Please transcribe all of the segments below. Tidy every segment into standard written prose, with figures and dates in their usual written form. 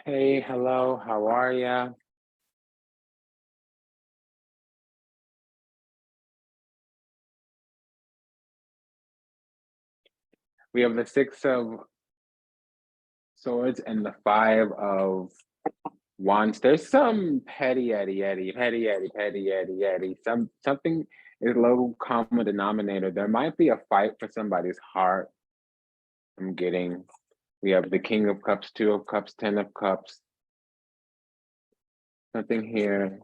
Hey, hello, how are ya? We have the Six of Swords and the Five of Wands. There's some petty, something is a low common denominator. There might be a fight for somebody's heart. I'm getting, we have the King of Cups, Two of Cups, Ten of Cups, something here.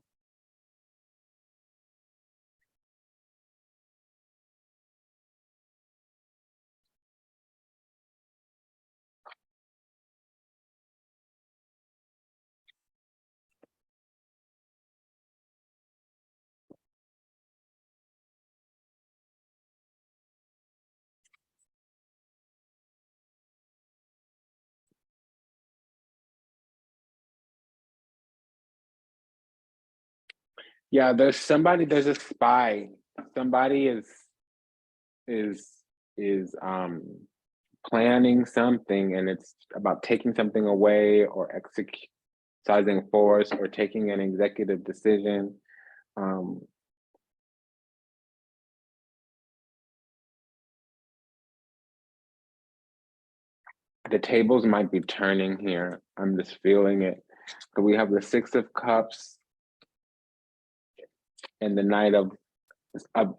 Yeah, there's a spy. Somebody is is planning something, and it's about taking something away or exercising force or taking an executive decision. Um, the tables might be turning here. I'm just feeling it. So we have the Six of Cups and the Knight of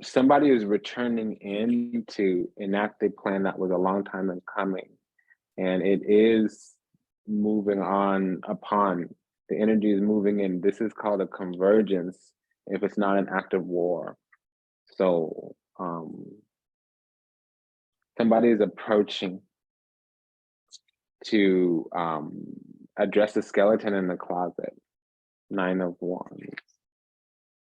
somebody is returning in to enact a plan that was a long time in coming, and it is moving on upon. The energy is moving in. This is called a convergence if it's not an act of war. So somebody is approaching to address the skeleton in the closet. Nine of Wands,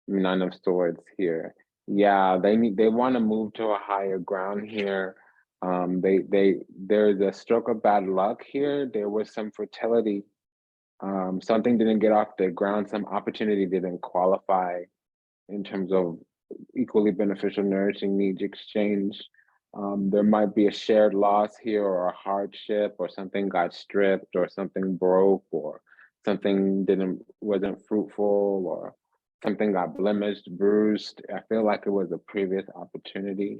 Nine of Swords here. Yeah, they want to move to a higher ground here. There's a stroke of bad luck here. There was some fertility. Something didn't get off the ground. Some opportunity didn't qualify in terms of equally beneficial nourishing needs exchange. There might be a shared loss here or a hardship or something got stripped or something broke or something wasn't fruitful or something got blemished, bruised. I feel like it was a previous opportunity.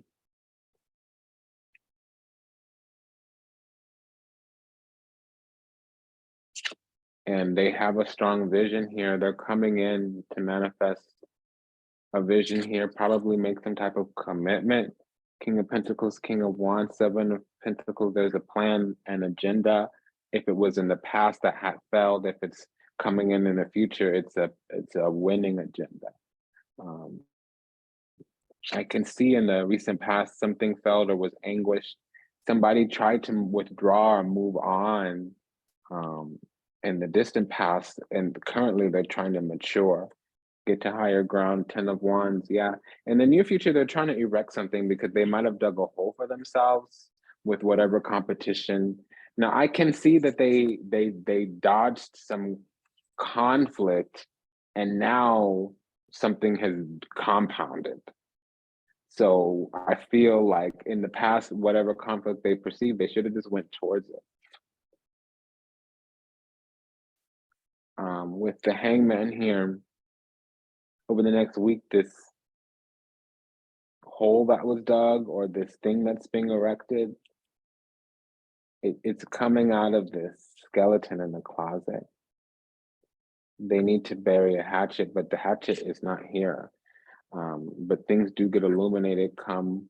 And they have a strong vision here. They're coming in to manifest a vision here, probably make some type of commitment. King of Pentacles, King of Wands, Seven of Pentacles, there's a plan and agenda. If it was in the past that had failed, if it's coming in the future, it's a winning agenda. Um, I can see in the recent past something failed or was anguished. Somebody tried to withdraw or move on in the distant past, and currently they're trying to mature, get to higher ground. Ten of Wands, yeah. In the near future, they're trying to erect something because they might have dug a hole for themselves with whatever competition. Now I can see that they dodged some conflict, and now something has compounded. So I feel like in the past, whatever conflict they perceived, they should have just went towards it. With the Hangman here, over the next week, this hole that was dug or this thing that's being erected, it's coming out of this skeleton in the closet. They need to bury a hatchet, but the hatchet is not here. But things do get illuminated, come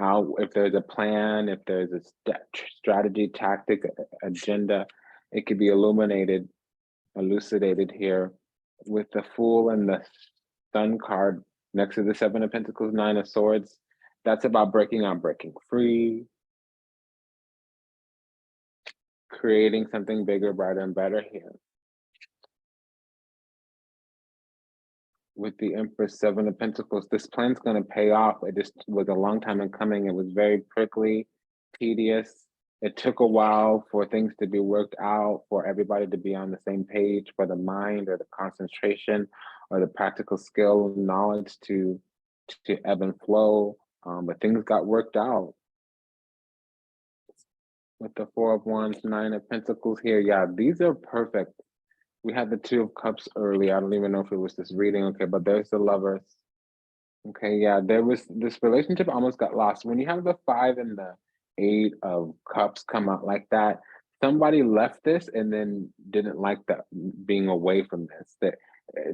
out. If there's a plan, if there's a strategy, tactic, agenda, it could be illuminated, elucidated here with the Fool and the Sun card next to the Seven of Pentacles, Nine of Swords. That's about breaking out, breaking free, creating something bigger, brighter, and better here. With the Empress, Seven of Pentacles, this plan's going to pay off. It just was a long time in coming. It was very prickly, tedious. It took a while for things to be worked out, for everybody to be on the same page, for the mind or the concentration or the practical skill, knowledge to ebb and flow. But things got worked out. with the Four of Wands, Nine of Pentacles here. Yeah, these are perfect. We had the Two of Cups early. I don't even know if it was this reading. Okay, but there's the Lovers. Okay, yeah, there was this relationship almost got lost. When you have the Five and the Eight of Cups come out like that, somebody left this and then didn't like that being away from this.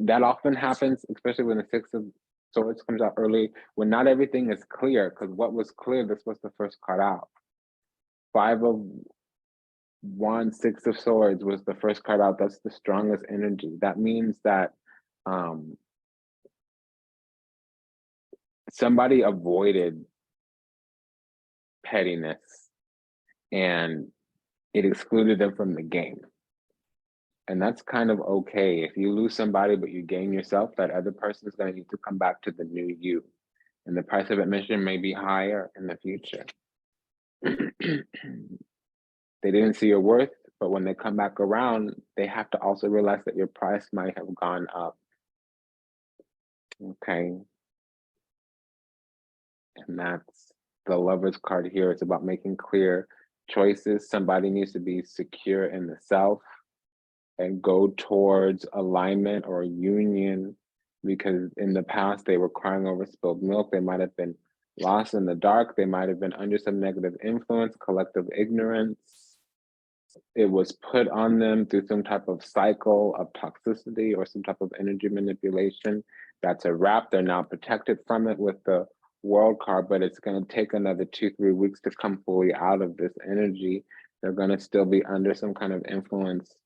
That often happens, especially when the Six of Swords comes out early, when not everything is clear, because what was clear, this was the first card out. Five of Wands, Six of Swords was the first card out. That's the strongest energy. That means that somebody avoided pettiness and it excluded them from the game. And that's kind of okay. If you lose somebody, but you gain yourself, that other person is going to need to come back to the new you. And the price of admission may be higher in the future. They didn't see your worth, but when they come back around, they have to also realize that your price might have gone up. Okay. And that's the Lover's card here. It's about making clear choices. Somebody needs to be secure in the self and go towards alignment or union, because in the past they were crying over spilled milk. They might have been lost in the dark. They might have been under some negative influence, collective ignorance. It was put on them through some type of cycle of toxicity or some type of energy manipulation. That's a wrap. They're now protected from it with the World card, but it's going to take another 2-3 weeks to come fully out of this energy. They're going to still be under some kind of influence.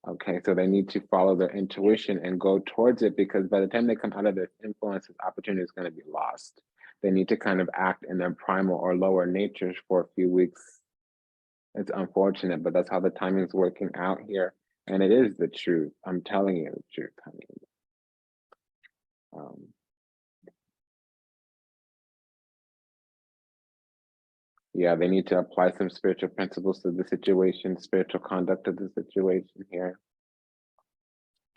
Okay, so they need to follow their intuition and go towards it, because by the time they come out of this influence, this opportunity is going to be lost. They need to kind of act in their primal or lower natures for a few weeks. It's unfortunate, but that's how the timing's working out here. And it is the truth. I'm telling you the truth, honey. Yeah, they need to apply some spiritual principles to the situation, spiritual conduct to the situation here.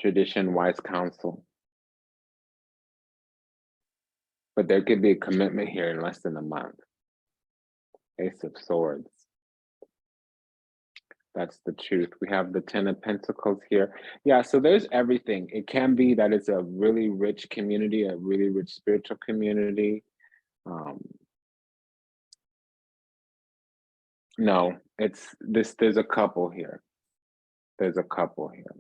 Tradition, wise counsel. But there could be a commitment here in less than a month. Ace of Swords. That's the truth. We have the Ten of Pentacles here. Yeah, so there's everything. It can be that it's a really rich community, a really rich spiritual community. No, it's this. There's a couple here. There's a couple here.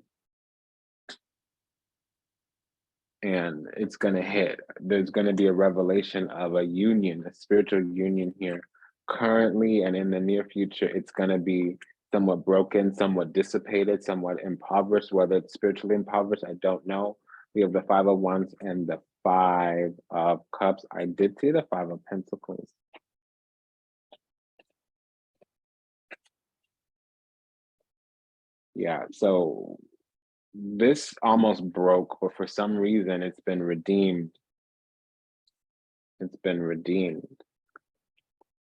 And it's going to hit. There's going to be a revelation of a union, a spiritual union here. Currently and in the near future, it's going to be somewhat broken, somewhat dissipated, somewhat impoverished. Whether it's spiritually impoverished, I don't know. We have the Five of Wands and the Five of Cups. I did see the Five of Pentacles. Yeah, so this almost broke, but for some reason it's been redeemed. It's been redeemed.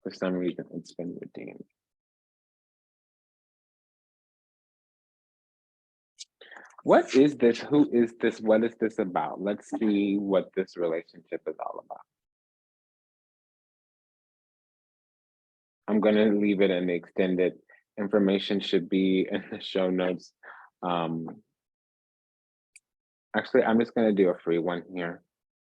For some reason, it's been redeemed. What is this? Who is this? What is this about? Let's see what this relationship is all about. I'm going to leave it in the extended. Information should be in the show notes. Actually, I'm just going to do a free one here.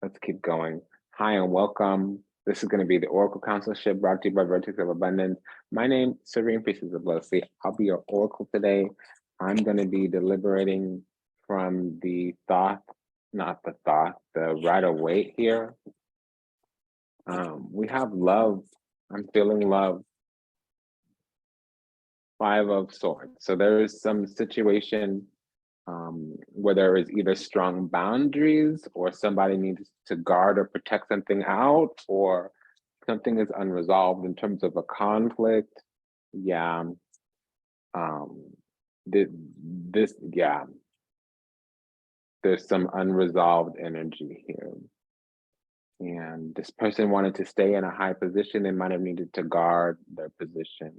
Let's keep going. Hi and welcome. This is going to be the Oracle Counselorship brought to you by Vertex of Abundance. My name, Serene Priestess of Blessing. I'll be your Oracle today. I'm going to be deliberating from the thought, not the thought, the Rider-Waite here. We have love. I'm feeling love. Five of Swords. So there is some situation where there is either strong boundaries or somebody needs to guard or protect something out, or something is unresolved in terms of a conflict. Yeah. Yeah. There's some unresolved energy here. And this person wanted to stay in a high position. They might have needed to guard their position.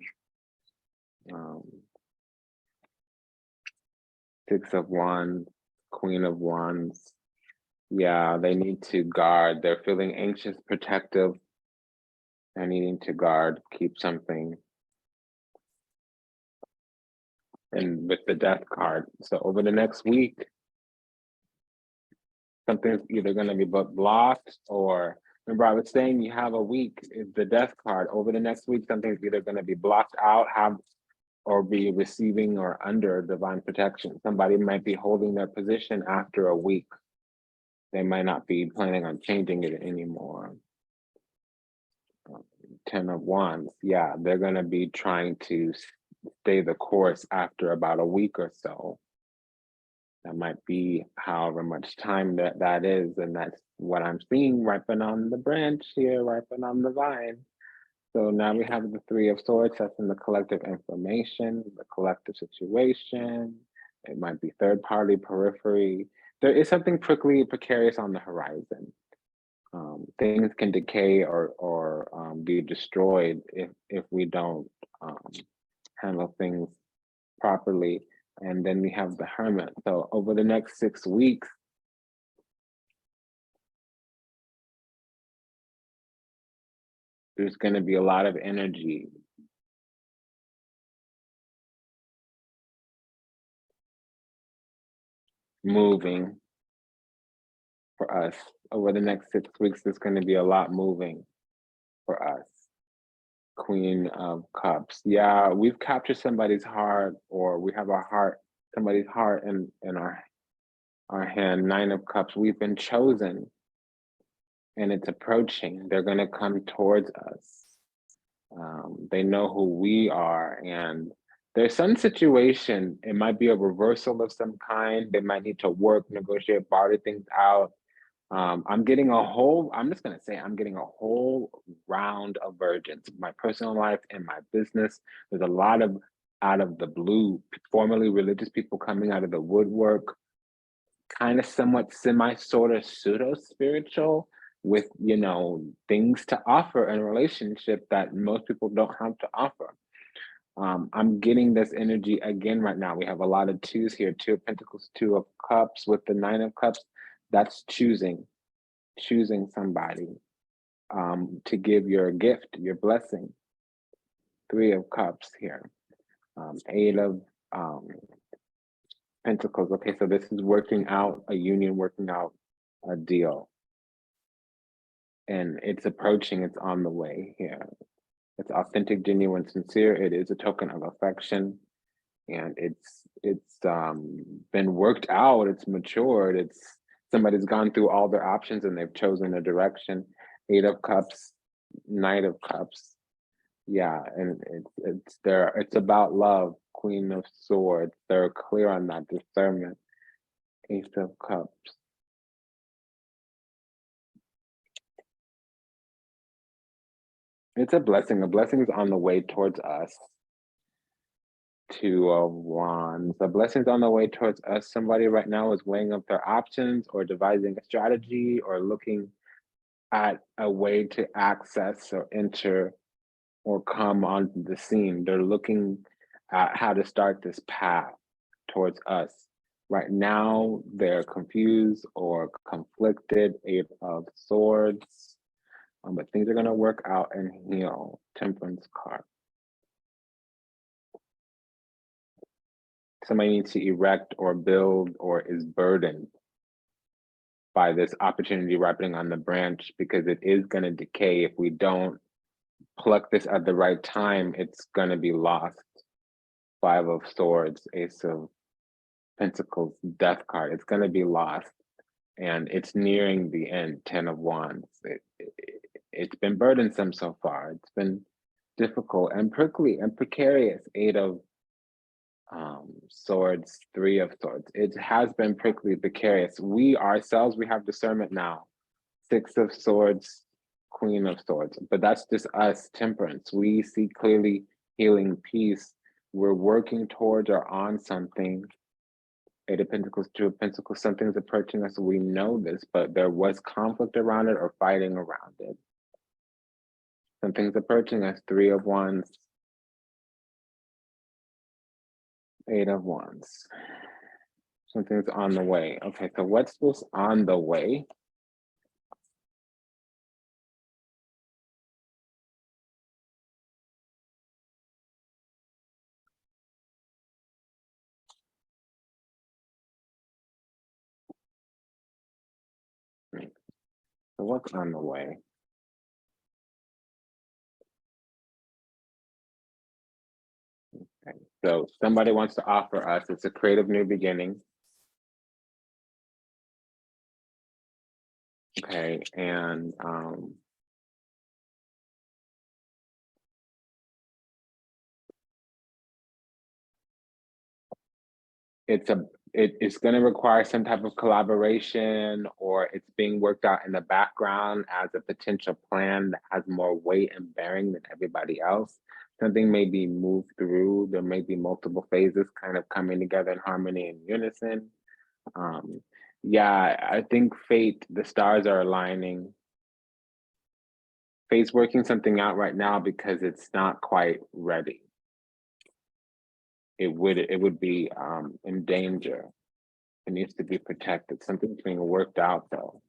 Six of Wands, Queen of Wands. Yeah, they need to guard. They're feeling anxious, protective. They're needing to guard, keep something. and with the death card. So over the next week, something's either going to be blocked, or remember I was saying you have a week, is the death card. Over the next week, something's either going to be blocked out, or be receiving or under divine protection. Somebody might be holding their position after a week. They might not be planning on changing it anymore. 10 of Wands, yeah, they're going to be trying to stay the course after about a week or so. That might be however much time that is, and that's what I'm seeing ripen on the branch here, ripen on the vine. So now we have the Three of Swords. That's in the collective information, the collective situation. It might be third party, periphery. There is something prickly, precarious on the horizon. Things can decay or be destroyed if we don't handle things properly. And then we have the Hermit. So over the next 6 weeks, there's going to be a lot of energy moving for us. Over the next 6 weeks, there's going to be a lot moving for us. Queen of Cups. Yeah, we've captured somebody's heart, or we have our heart, somebody's heart in our hand. Nine of Cups. We've been chosen, and it's approaching. They're going to come towards us. They know who we are, and there's some situation. It might be a reversal of some kind. They might need to work, negotiate, barter things out. I'm getting I'm just going to say, I'm getting a whole round of virgins. My personal life and my business, there's a lot of out of the blue, formerly religious people coming out of the woodwork, kind of somewhat sort of pseudo-spiritual with, things to offer in a relationship that most people don't have to offer. I'm getting this energy again right now. We have a lot of twos here, Two of Pentacles, Two of Cups with the Nine of Cups. That's choosing somebody to give your gift, your blessing. Three of Cups here. Eight of Pentacles. Okay, so this is working out a union, working out a deal. And it's approaching, it's on the way here. It's authentic, genuine, sincere. It is a token of affection. And it's been worked out, it's matured, somebody's gone through all their options and they've chosen a direction. Eight of Cups, Knight of Cups. Yeah, and it's about love. Queen of Swords. They're clear on that discernment. Ace of Cups. It's a blessing. A blessing is on the way towards us. Two of Wands. The blessing's on the way towards us. Somebody right now is weighing up their options or devising a strategy or looking at a way to access or enter or come onto the scene. They're looking at how to start this path towards us. Right now, they're confused or conflicted. Eight of Swords. But things are going to work out and heal. Temperance card. Somebody needs to erect or build or is burdened by this opportunity ripening on the branch, because it is going to decay. If we don't pluck this at the right time, it's going to be lost. Five of Swords, Ace of Pentacles, Death card. It's going to be lost, and it's nearing the end. 10 of Wands. It's been burdensome so far. It's been difficult and prickly and precarious. Eight of Swords, Three of Swords. It has been prickly, precarious. We ourselves, we have discernment now. Six of Swords, Queen of Swords. But that's just us, Temperance. We see clearly, healing, peace. We're working towards or on something. Eight of Pentacles, Two of Pentacles. Something's approaching us. We know this, but there was conflict around it or fighting around it. Something's approaching us. Three of Wands. Eight of Wands. Something's on the way. Okay, so what's this on the way? So what's on the way? Okay. So somebody wants to offer us, it's a creative new beginning. Okay, and it's going to require some type of collaboration, or it's being worked out in the background as a potential plan that has more weight and bearing than everybody else. Something may be moved through. There may be multiple phases kind of coming together in harmony and unison. Yeah, I think fate, the stars are aligning. Fate's working something out right now because it's not quite ready. It would be in danger. It needs to be protected. Something's being worked out though.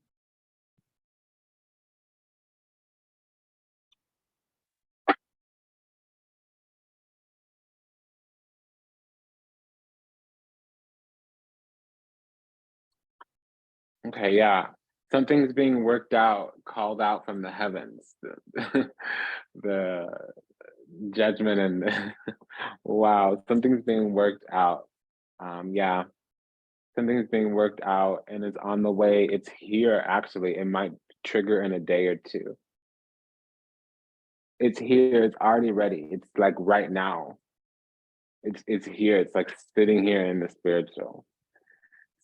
Okay, yeah. Something's being worked out, called out from the heavens. The judgment and wow, something's being worked out. Yeah, something's being worked out and it's on the way. It's here actually. It might trigger in a day or two. It's here, it's already ready. It's like right now. It's here. It's like sitting here in the spiritual.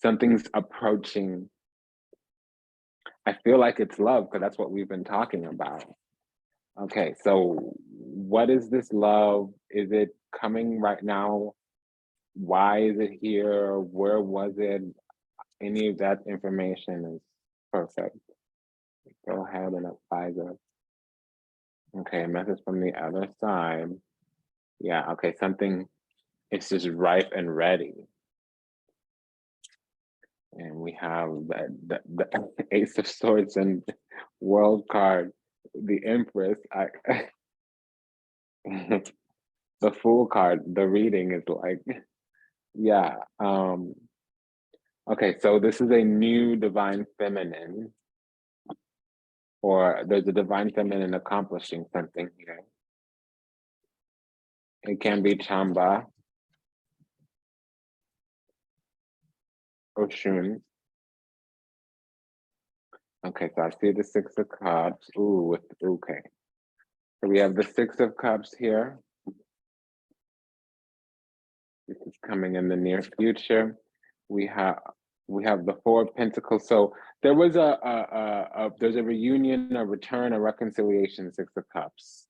Something's approaching. I feel like it's love because that's what we've been talking about. Okay, so what is this love? Is it coming right now? Why is it here? Where was it? Any of that information is perfect. Go ahead and advise us. Okay, message from the other side. Yeah, okay, something is just ripe and ready. And we have the Ace of Swords and World card, the Empress. The Fool card, the reading is like, yeah. Okay, so this is a new divine feminine, or there's a divine feminine accomplishing something here. It can be Chamba, Oshun. Okay, so I see the Six of Cups. Ooh, okay. So we have the Six of Cups here. This is coming in the near future. We have the Four of Pentacles. So there was there's a reunion, a return, a reconciliation, Six of Cups.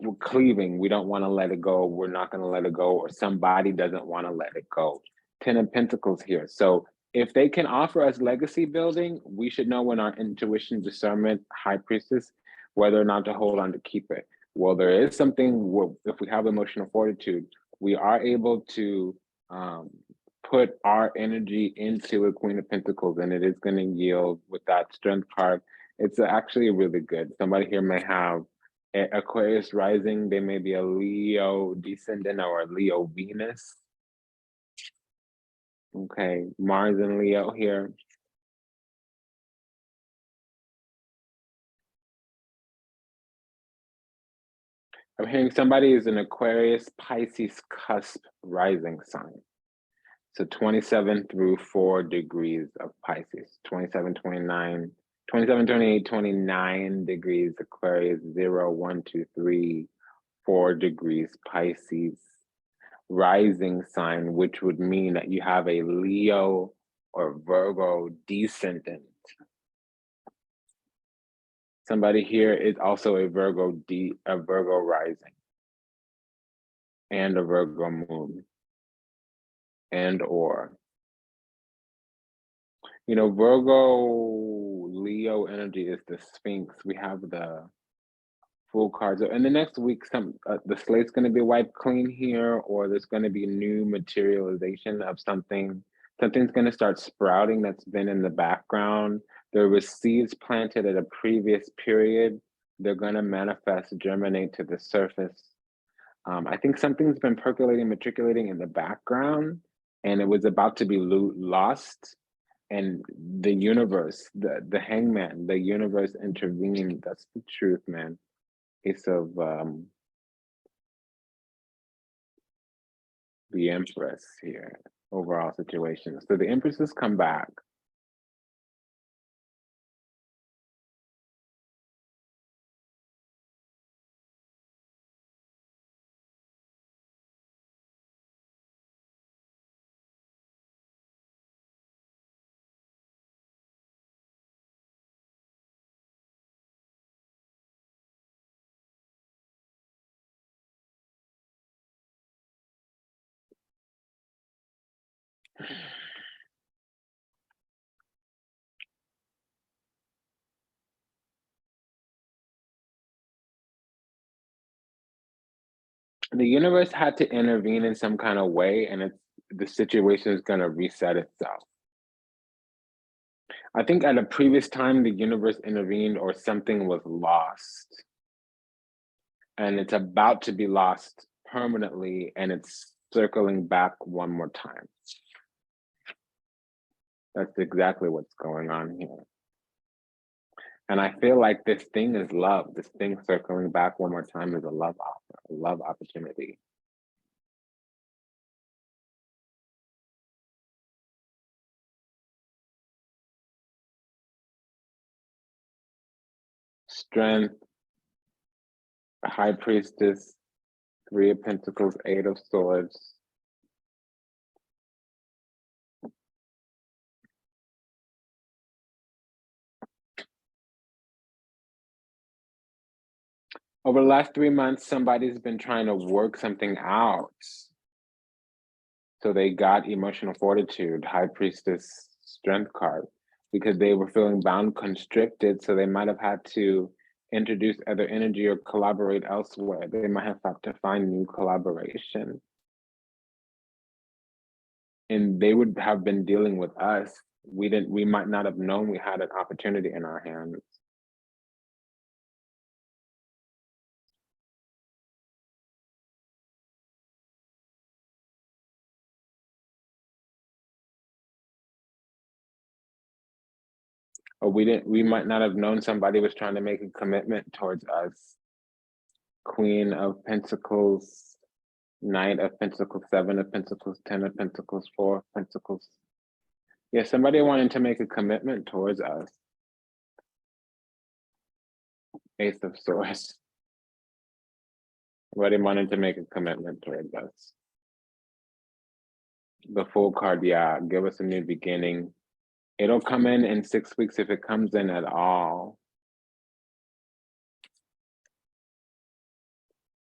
We're cleaving. We don't want to let it go. We're not going to let it go, or somebody doesn't want to let it go. Ten of Pentacles here. So if they can offer us legacy building, we should know in our intuition, discernment, high priestess, whether or not to hold on to keep it. Well, there is something where if we have emotional fortitude, we are able to put our energy into a Queen of Pentacles, and it is going to yield with that strength card. It's actually really good. Somebody here may have Aquarius rising. They may be a Leo descendant or a Leo Venus. Okay, Mars and Leo here. I'm hearing somebody is an Aquarius Pisces cusp rising sign. So 27 through 4 degrees of Pisces, 27, 29, 27, 28, 29 degrees Aquarius, 0, 1, 2, 3, 4 degrees Pisces rising sign, which would mean that you have a Leo or Virgo descendant. Somebody here is also a Virgo rising and a Virgo moon and or. You know, Virgo Leo energy is the Sphinx. We have the Fool cards. In the next week, the slate's going to be wiped clean here, or there's going to be new materialization of something. Something's going to start sprouting that's been in the background. There was seeds planted at a previous period. They're going to manifest, germinate to the surface. I think something's been percolating, matriculating in the background, and it was about to be lost. and the universe, the hangman, the universe intervening. That's the truth, man. Ace of the Empress here, overall situation. So the Empress has come back. The universe had to intervene in some kind of way, and the situation is going to reset itself. I think at a previous time, the universe intervened or something was lost, and it's about to be lost permanently, and it's circling back one more time. That's exactly what's going on here. And I feel like this thing is love. This thing circling back one more time is a love offer, a love opportunity. Strength, High Priestess, Three of Pentacles, Eight of Swords. Over the last 3 months, somebody's been trying to work something out. So they got emotional fortitude, High Priestess, Strength card, because they were feeling bound, constricted. So they might have had to introduce other energy or collaborate elsewhere. They might have had to find new collaboration. And they would have been dealing with us. We might not have known we had an opportunity in our hands. Or we might not have known somebody was trying to make a commitment towards us. Queen of Pentacles, Knight of Pentacles, Seven of Pentacles, 10 of Pentacles, Four of Pentacles. Yeah, somebody wanted to make a commitment towards us. Ace of Swords. Somebody wanted to make a commitment towards us. The Fool card, yeah, give us a new beginning. It'll come in 6 weeks if it comes in at all.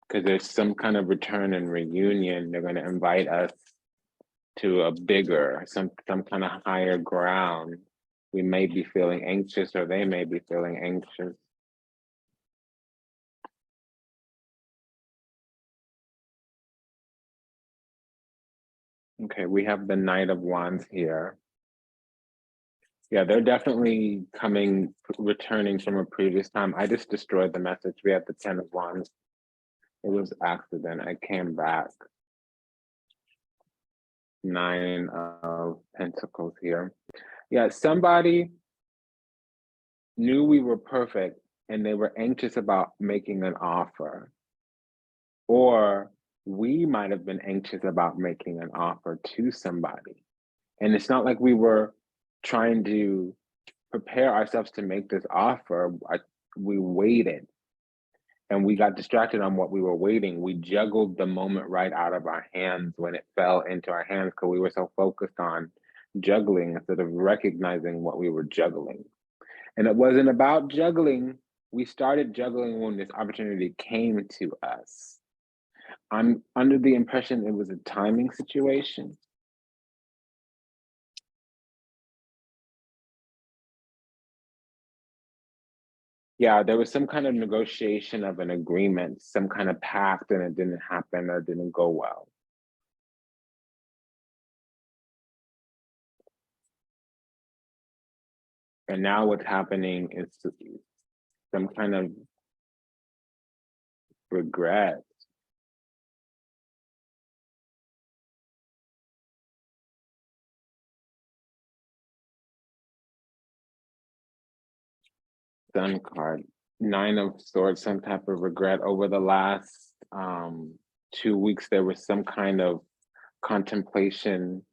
Because there's some kind of return and reunion. They're going to invite us to a bigger, some kind of higher ground. We may be feeling anxious, or they may be feeling anxious. Okay, we have the Knight of Wands here. Yeah, they're definitely returning from a previous time. I just destroyed the message. We had the 10 of Wands. It was accident. I came back. Nine of Pentacles here. Yeah, somebody knew we were perfect and they were anxious about making an offer. Or we might have been anxious about making an offer to somebody. And it's not like we were trying to prepare ourselves to make this offer. We waited and we got distracted on what we were waiting. We juggled the moment right out of our hands when it fell into our hands because we were so focused on juggling instead of recognizing what we were juggling. And it wasn't about juggling. We started juggling when this opportunity came to us. I'm under the impression it was a timing situation. Yeah, there was some kind of negotiation of an agreement, some kind of pact, and it didn't happen or didn't go well. And now what's happening is some kind of regret. Sun card. Nine of Swords, some type of regret. Over the last 2 weeks, there was some kind of contemplation.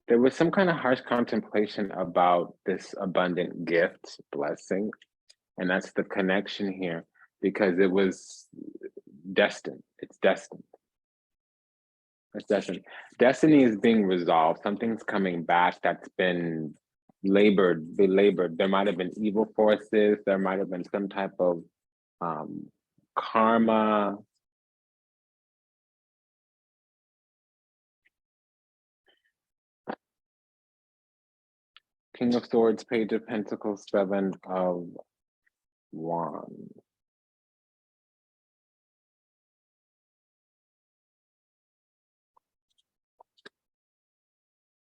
There was some kind of harsh contemplation about this abundant gift, blessing, and that's the connection here, because it was destined. It's destined. It's destined. Destiny is being resolved. Something's coming back that's been belabored. There might have been evil forces. There might have been some type of karma. King of Swords, Page of Pentacles, Seven of Wands.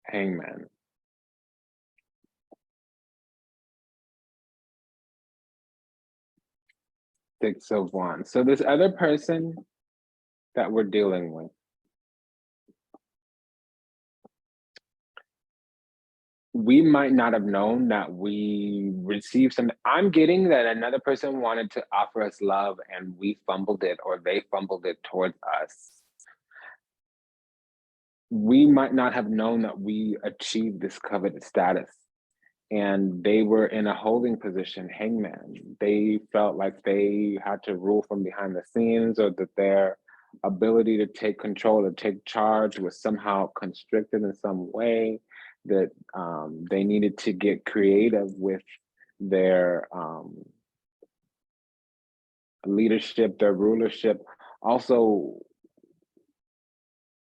Hangman. Six of Wands. So this other person that we're dealing with, we might not have known that we received some. I'm getting that another person wanted to offer us love and we fumbled it, or they fumbled it towards us. We might not have known that we achieved this coveted status, and they were in a holding position, hangman. They felt like they had to rule from behind the scenes, or that their ability to take control, to take charge, was somehow constricted in some way, that they needed to get creative with their leadership, their rulership. Also,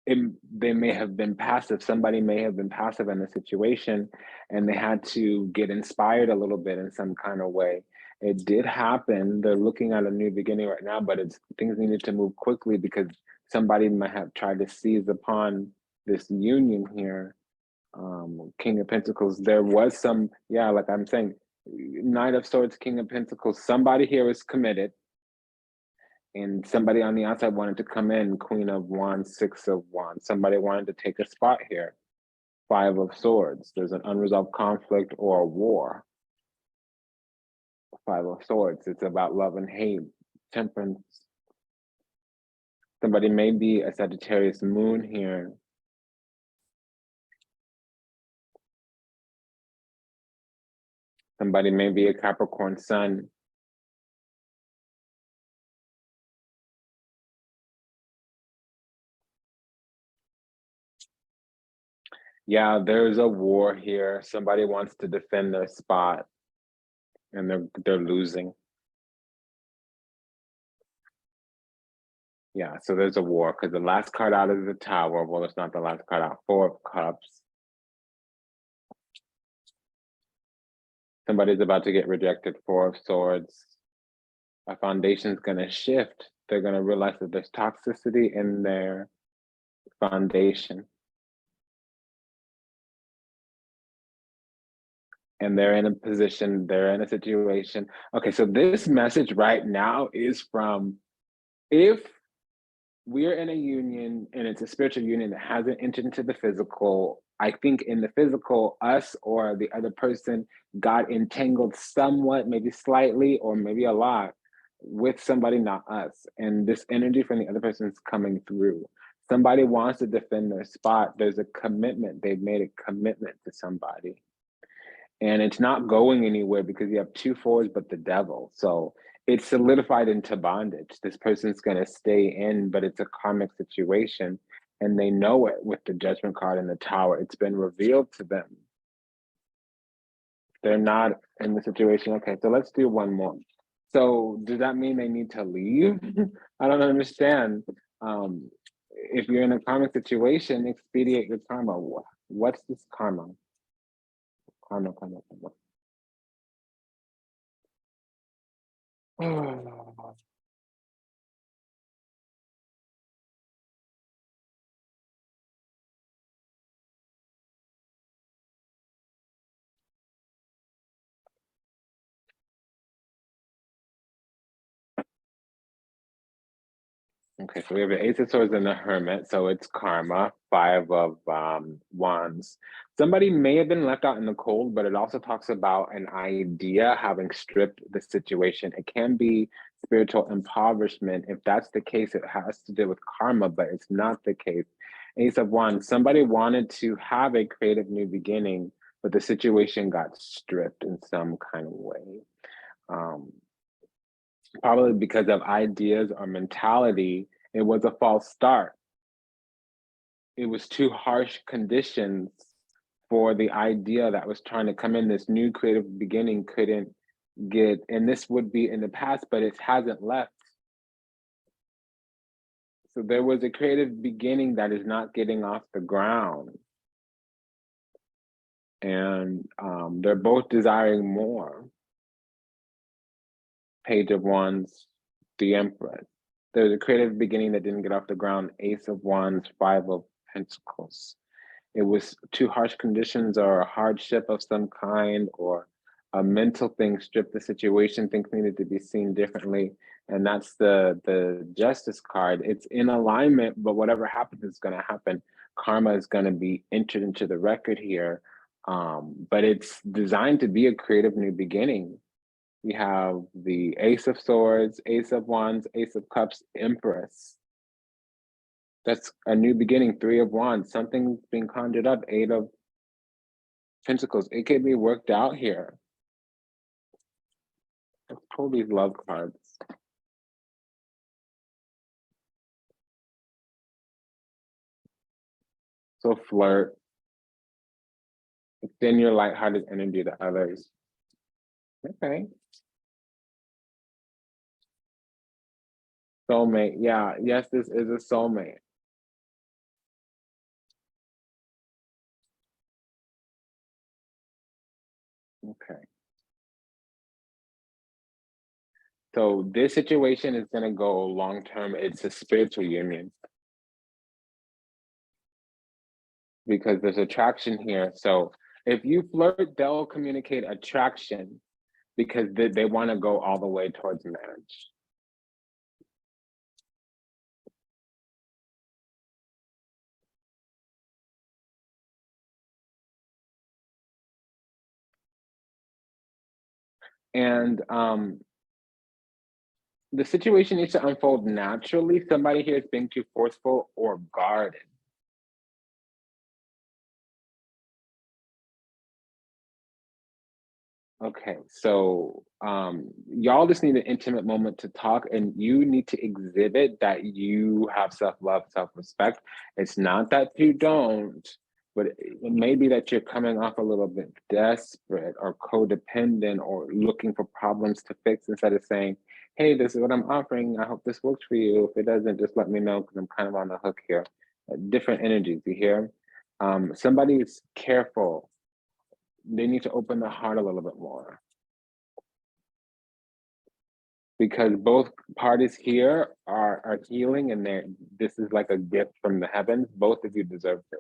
they may have been passive. Somebody may have been passive in a situation, and they had to get inspired a little bit in some kind of way. It did happen. They're looking at a new beginning right now, but things needed to move quickly because somebody might have tried to seize upon this union here. King of Pentacles, there was some, yeah, like I'm saying, Knight of Swords, King of Pentacles, somebody here is committed, and somebody on the outside wanted to come in. Queen of Wands, Six of Wands, somebody wanted to take a spot here. Five of Swords, there's an unresolved conflict or a war. Five of Swords, it's about love and hate, temperance. Somebody may be a Sagittarius moon here. Somebody may be a Capricorn sun. Yeah, there's a war here. Somebody wants to defend their spot, and they're losing. Yeah, so there's a war, because the last card out is the Tower. Well, it's not the last card out. Four of Cups. Somebody's about to get rejected. Four of Swords. A foundation's going to shift. They're going to realize that there's toxicity in their foundation. And they're in a position, they're in a situation. Okay, so this message right now is from, if we're in a union and it's a spiritual union that hasn't entered into the physical, I think in the physical, us or the other person got entangled somewhat, maybe slightly, or maybe a lot, with somebody, not us. And this energy from the other person is coming through. Somebody wants to defend their spot. There's a commitment. They've made a commitment to somebody. And it's not going anywhere because you have two fours, but the devil. So it's solidified into bondage. This person's going to stay in, but it's a karmic situation. And they know it with the Judgment card and the Tower. It's been revealed to them. They're not in the situation. Okay, so let's do one more. So does that mean they need to leave? I don't understand. If you're in a karmic situation, expedite your karma. What's this karma? Karma. Okay, so we have the Ace of Swords and the Hermit, so it's karma, 5 of Wands. Somebody may have been left out in the cold, but it also talks about an idea having stripped the situation. It can be spiritual impoverishment. If that's the case, it has to do with karma, but it's not the case. Ace of Wands, somebody wanted to have a creative new beginning, but the situation got stripped in some kind of way. Probably because of ideas or mentality, it was a false start. It was too harsh conditions for the idea that was trying to come in. This new creative beginning couldn't get, and this would be in the past, but it hasn't left. So there was a creative beginning that is not getting off the ground. And they're both desiring more. Page of Wands, the Empress. There's a creative beginning that didn't get off the ground. Ace of Wands, 5 of Pentacles. It was too harsh conditions or a hardship of some kind, or a mental thing stripped the situation, things needed to be seen differently. And that's the Justice card. It's in alignment, but whatever happens is going to happen. Karma is going to be entered into the record here. But it's designed to be a creative new beginning. We have the Ace of Swords, Ace of Wands, Ace of Cups, Empress. That's a new beginning. 3 of Wands, something being conjured up. 8 of Pentacles. It can be worked out here. Let's pull these love cards. So flirt. Extend your lighthearted energy to others. Okay. Soulmate. Yeah. Yes, this is a soulmate. Okay. So this situation is going to go long term. It's a spiritual union. Because there's attraction here. So if you flirt, they'll communicate attraction because they want to go all the way towards marriage. And the situation needs to unfold naturally. Somebody here is being too forceful or guarded. Okay, so y'all just need an intimate moment to talk, and you need to exhibit that you have self-love, self-respect. It's not that you don't, but it may be that you're coming off a little bit desperate or codependent or looking for problems to fix instead of saying, hey, this is what I'm offering. I hope this works for you. If it doesn't, just let me know because I'm kind of on the hook here. Different energies, you hear? Somebody is careful. They need to open the heart a little bit more. Because both parties here are healing, and this is like a gift from the heavens. Both of you deserve it.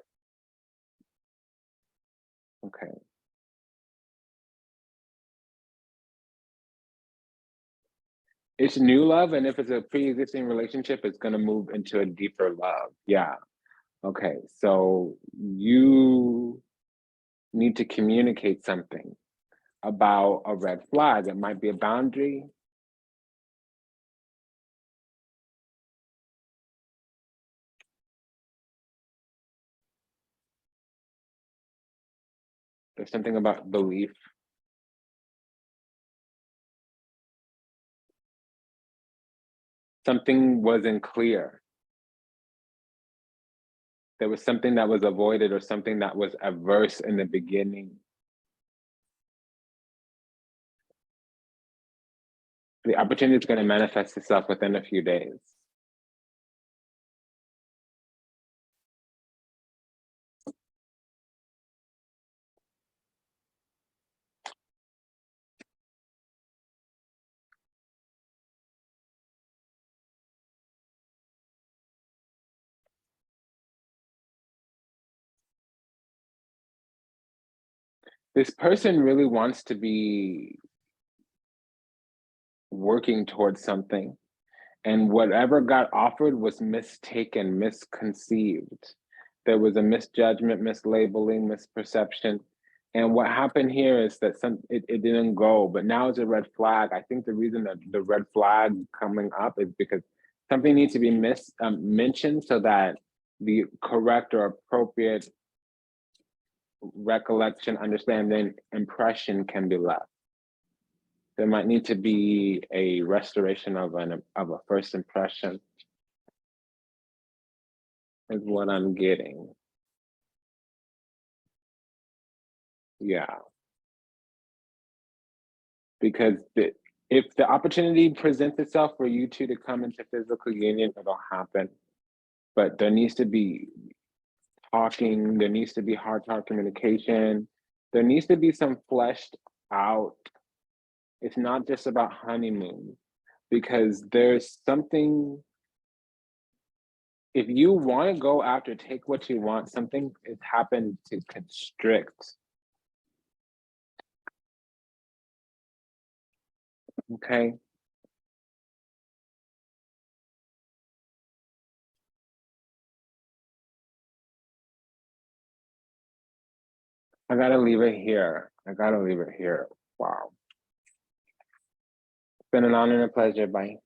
Okay. It's new love, and if it's a pre-existing relationship, it's going to move into a deeper love. Yeah. Okay. So you need to communicate something about a red flag. It might be a boundary. There's something about belief. Something wasn't clear. There was something that was avoided or something that was adverse in the beginning. The opportunity is going to manifest itself within a few days. This person really wants to be working towards something, And whatever got offered was mistaken, misconceived. There was a misjudgment, mislabeling, misperception. And what happened here is that it didn't go, but now it's a red flag. I think the reason that the red flag coming up is because something needs to be mentioned so that the correct or appropriate recollection, understanding, impression can be left. There might need to be a restoration of a first impression, is what I'm getting. Yeah. Because if the opportunity presents itself for you two to come into physical union, it'll happen. But there needs to be talking, there needs to be heart-to-heart communication, there needs to be some fleshed out. It's not just about honeymoon, because there's something, if you want to go after, take what you want, something has happened to constrict. Okay. I gotta leave it here. I gotta leave it here. Wow. It's been an honor and a pleasure. Bye.